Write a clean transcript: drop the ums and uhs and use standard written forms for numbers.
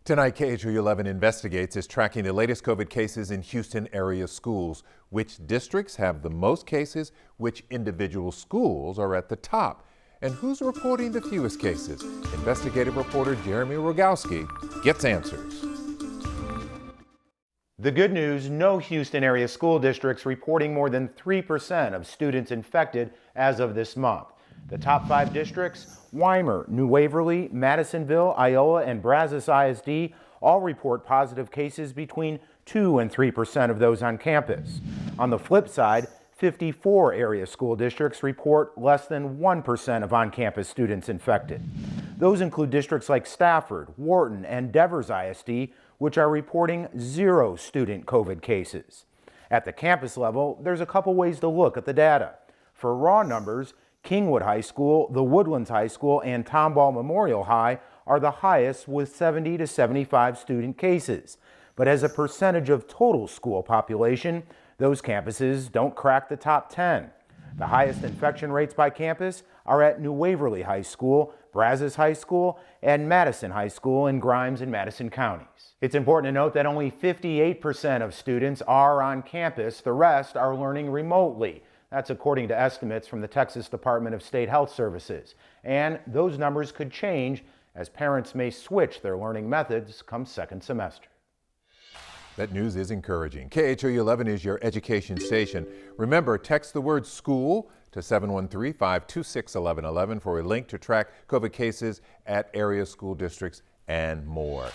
Tonight, KHOU 11 Investigates is tracking the latest COVID cases in Houston area schools. Which districts have the most cases? Which individual schools are at the top? And who's reporting the fewest cases? Investigative reporter Jeremy Rogowski gets answers. The good news, no Houston area school districts reporting more than 3% of students infected as of this month. The top 5 districts, Weimar, New Waverly, Madisonville, Iola, and Brazos ISD, all report positive cases between 2 and 3% of those on campus. On the flip side, 54 area school districts report less than 1% of on-campus students infected. Those include districts like Stafford, Wharton, and Devers ISD, which are reporting 0 student COVID cases. At the campus level, there's a couple ways to look at the data. For raw numbers, Kingwood High School, the Woodlands High School, and Tomball Memorial High are the highest with 70 to 75 student cases. But as a percentage of total school population, those campuses don't crack the top 10. The highest infection rates by campus are at New Waverly High School, Brazos High School, and Madison High School in Grimes and Madison counties. It's important to note that only 58% of students are on campus. The rest are learning remotely. That's according to estimates from the Texas Department of State Health Services. And those numbers could change as parents may switch their learning methods come second semester. That news is encouraging. KHOU 11 is your education station. Remember, text the word school to 713-526-1111 for a link to track COVID cases at area school districts and more.